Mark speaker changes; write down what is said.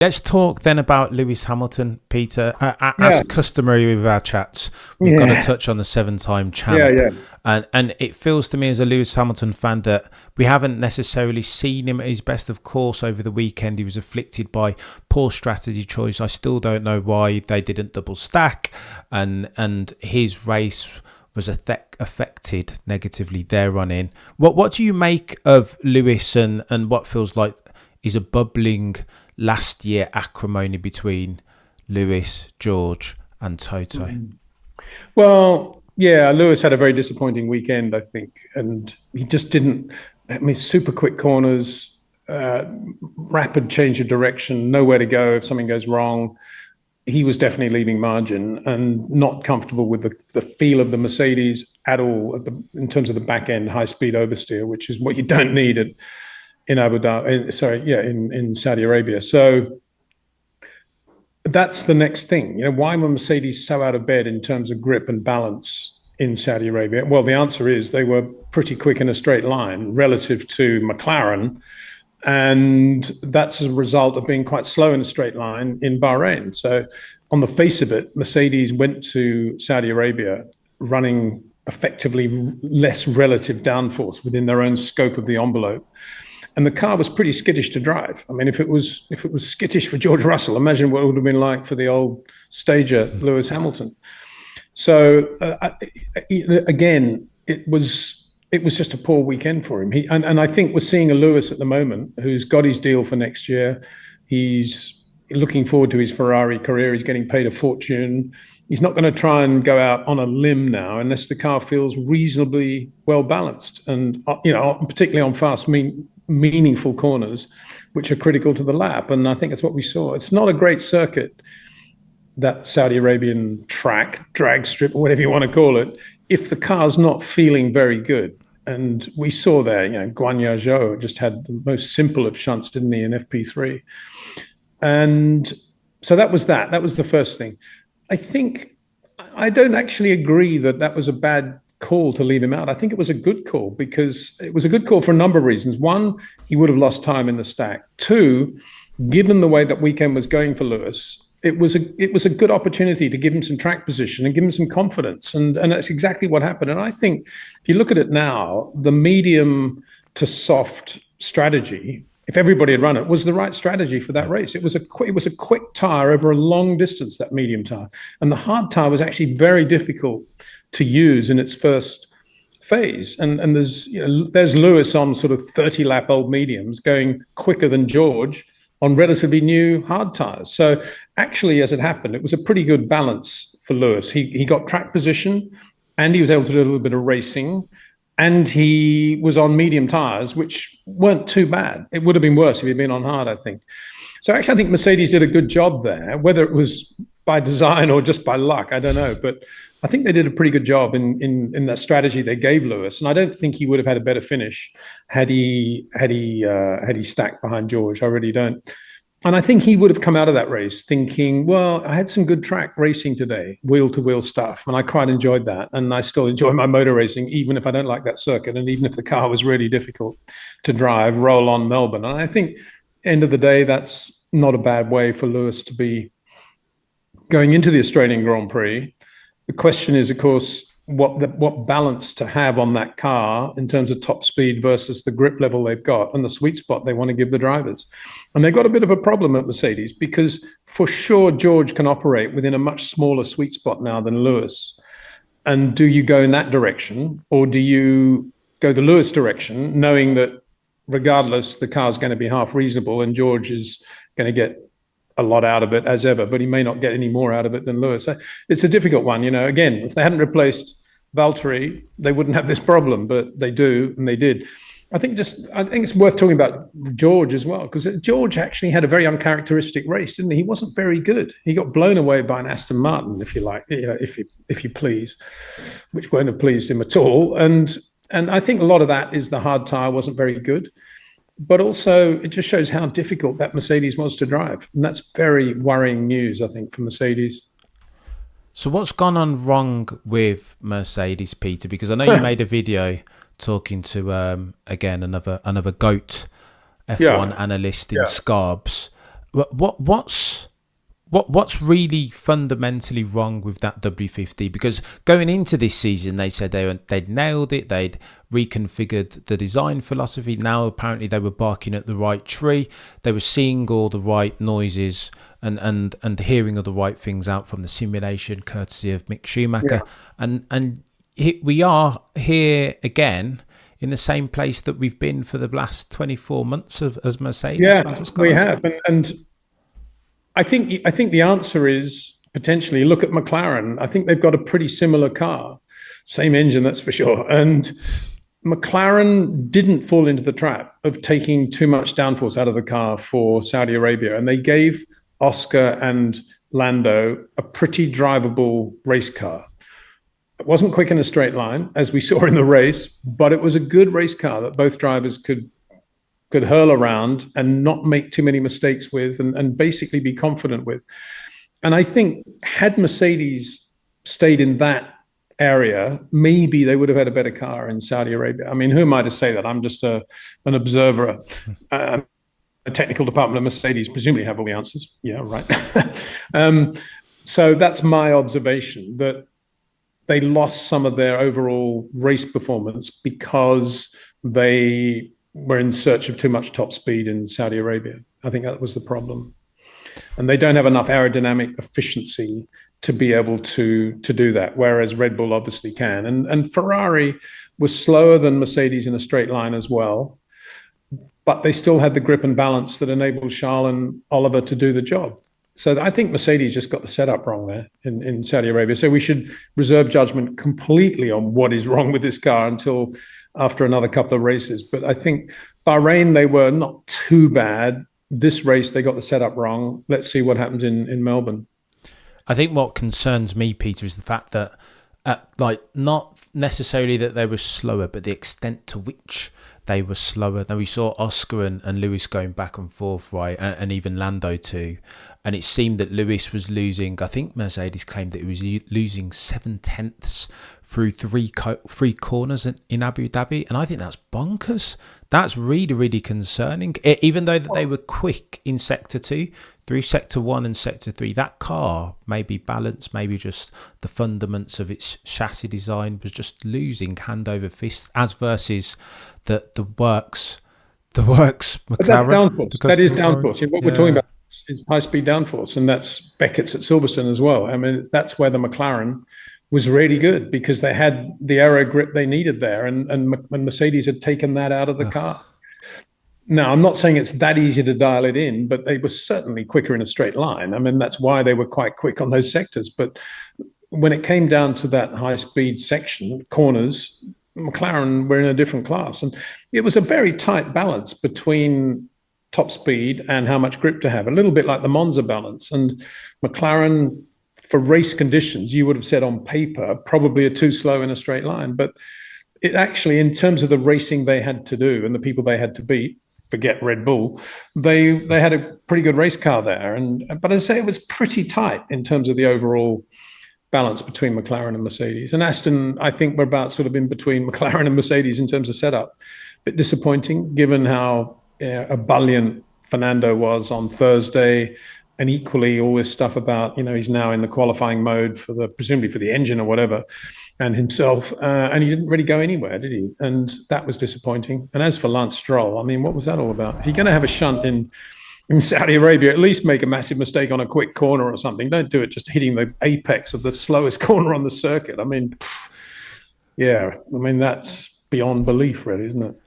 Speaker 1: Let's talk then about Lewis Hamilton, Peter. As
Speaker 2: Yeah,
Speaker 1: customary with our chats, we've got to
Speaker 2: yeah,
Speaker 1: touch on the seven-time
Speaker 2: yeah,
Speaker 1: champ.
Speaker 2: yeah.
Speaker 1: And it feels to me as a Lewis Hamilton fan that we haven't necessarily seen him at his best. Of course, over the weekend, he was afflicted by poor strategy choice. I still don't know why they didn't double stack. And his race was affected negatively, their run in. What do you make of Lewis and what feels like is a bubbling last year acrimony between Lewis, George, and Toto?
Speaker 2: Mhm. Well, yeah, Lewis had a very disappointing weekend, I think, and he just didn't. I mean, super quick corners, uh, rapid change of direction, nowhere to go if something goes wrong. He was definitely leaving margin and not comfortable with the feel of the Mercedes at all in terms of the back end high speed oversteer, which is what you don't need in Abu Dhabi. Sorry, yeah, in Saudi Arabia. So that's the next thing. Why were Mercedes so out of bed in terms of grip and balance in Saudi Arabia? Well, the answer is they were pretty quick in a straight line relative to McLaren. And that's a result of being quite slow in a straight line in Bahrain. So, on the face of it, Mercedes went to Saudi Arabia running effectively less relative downforce within their own scope of the envelope, and the car was pretty skittish to drive. I mean, if it was skittish for George Russell, imagine what it would have been like for the old stager Lewis Hamilton. So again, it was just a poor weekend for him. And I think we're seeing a Lewis at the moment who's got his deal for next year. He's looking forward to his Ferrari career. He's getting paid a fortune. He's not going to try and go out on a limb now unless the car feels reasonably well balanced, and particularly on fast, meaningful corners, which are critical to the lap. And I think that's what we saw. It's not a great circuit, that Saudi Arabian track, drag strip, or whatever you want to call it, if the car's not feeling very good. And we saw there, Guan Yu Zhou just had the most simple of shunts, didn't he, in FP3? And so that was that. That was the first thing. I don't actually agree that that was a bad call to leave him out. I think it was a good call because it was a good call for a number of reasons. One, he would have lost time in the stack. Two, given the way that weekend was going for Lewis, it was a good opportunity to give him some track position and give him some confidence, and that's exactly what happened. And I think if you look at it now, the medium to soft strategy, if everybody had run it, was the right strategy for that race. It was a quick tire over a long distance, that medium tire, and the hard tire was actually very difficult to use in its first phase. And there's Lewis on sort of 30 lap old mediums going quicker than George on relatively new hard tires. So actually, as it happened, it was a pretty good balance for Lewis. He got track position, and he was able to do a little bit of racing, and he was on medium tires, which weren't too bad. It would have been worse if he'd been on hard, I think. So actually, I think Mercedes did a good job there. Whether it was by design or just by luck, I don't know. But I think they did a pretty good job in that strategy they gave Lewis, and I don't think he would have had a better finish had he stacked behind George. I really don't. And I think he would have come out of that race thinking, well, I had some good track racing today, wheel to wheel stuff, and I quite enjoyed that. And I still enjoy my motor racing, even if I don't like that circuit, and even if the car was really difficult to drive, roll on Melbourne. And I think, end of the day, that's not a bad way for Lewis to be going into the Australian Grand Prix. The question is, of course, what balance to have on that car in terms of top speed versus the grip level they've got and the sweet spot they want to give the drivers. And they've got a bit of a problem at Mercedes because for sure George can operate within a much smaller sweet spot now than Lewis. And do you go in that direction, or do you go the Lewis direction, knowing that regardless, the car's going to be half reasonable and George is going to get a lot out of it as ever, but he may not get any more out of it than Lewis. It's a difficult one. Again, if they hadn't replaced Valtteri, they wouldn't have this problem, but they do, and they did. I think it's worth talking about George as well, because George actually had a very uncharacteristic race, didn't he? He wasn't very good. He got blown away by an Aston Martin, if you like, if you please, which won't have pleased him at all. And I think a lot of that is the hard tire wasn't very good, but also it just shows how difficult that Mercedes was to drive, and that's very worrying news, I think, for Mercedes.
Speaker 1: So what's gone on wrong with Mercedes, Peter? Because I know you made a video talking to again another GOAT F1
Speaker 2: Yeah,
Speaker 1: analyst in
Speaker 2: yeah,
Speaker 1: Scarbs. What's really fundamentally wrong with that W50? Because going into this season, they said they'd nailed it, they'd reconfigured the design philosophy. Now, apparently, they were barking at the right tree. They were seeing all the right noises and hearing all the right things out from the simulation, courtesy of Mick Schumacher.
Speaker 2: Yeah.
Speaker 1: And we are here again in the same place that we've been for the last 24 months as Mercedes.
Speaker 2: Yeah, we have. And I think the answer is potentially look at McLaren. I think they've got a pretty similar car, same engine, that's for sure. And McLaren didn't fall into the trap of taking too much downforce out of the car for Saudi Arabia, and they gave Oscar and Lando a pretty drivable race car. It wasn't quick in a straight line, as we saw in the race, but it was a good race car that both drivers could hurl around and not make too many mistakes with and basically be confident with. And I think had Mercedes stayed in that area, maybe they would have had a better car in Saudi Arabia. I mean, who am I to say that? I'm just an observer. A technical department of Mercedes presumably have all the answers. Yeah, right. So that's my observation, that they lost some of their overall race performance because they were in search of too much top speed in Saudi Arabia. I think that was the problem. And they don't have enough aerodynamic efficiency to be able to do that, whereas Red Bull obviously can. And Ferrari was slower than Mercedes in a straight line as well, but they still had the grip and balance that enabled Charles and Oliver to do the job. So I think Mercedes just got the setup wrong there in Saudi Arabia. So we should reserve judgment completely on what is wrong with this car until after another couple of races. But I think Bahrain, they were not too bad. This race, they got the setup wrong. Let's see what happens in Melbourne.
Speaker 1: I think what concerns me, Peter, is the fact that, not necessarily that they were slower, but the extent to which they were slower. Now, we saw Oscar and Lewis going back and forth, right, and even Lando too. And it seemed that Lewis was losing, I think Mercedes claimed that he was losing 7/10 through three corners in Abu Dhabi. And I think that's bonkers. That's really, really concerning. Even though that they were quick in Sector 2, through Sector 1 and Sector 3, that car, maybe balance, maybe just the fundaments of its chassis design, was just losing hand over fist, as versus the works McLaren.
Speaker 2: But that's downforce. That is downforce. What we're talking about is high-speed downforce, and that's Beckett's at Silverstone as well. I mean, that's where the McLaren was really good, because they had the aero grip they needed there, and Mercedes had taken that out of the car. Now, I'm not saying it's that easy to dial it in, but they were certainly quicker in a straight line. I mean, that's why they were quite quick on those sectors. But when it came down to that high-speed section, corners, McLaren were in a different class. And it was a very tight balance between top speed and how much grip to have, a little bit like the Monza balance. And McLaren, for race conditions, you would have said on paper, probably are too slow in a straight line. But it actually, in terms of the racing they had to do and the people they had to beat, forget Red Bull, they had a pretty good race car there. But as I say, it was pretty tight in terms of the overall balance between McLaren and Mercedes. And Aston, I think we're about sort of in between McLaren and Mercedes in terms of setup. A bit disappointing, given how ebullient Fernando was on Thursday, and equally all this stuff about, he's now in the qualifying mode presumably for the engine or whatever, and himself, and he didn't really go anywhere, did he? And that was disappointing. And as for Lance Stroll, I mean, what was that all about? If you're going to have a shunt in Saudi Arabia, at least make a massive mistake on a quick corner or something. Don't do it just hitting the apex of the slowest corner on the circuit. I mean, that's beyond belief, really, isn't it?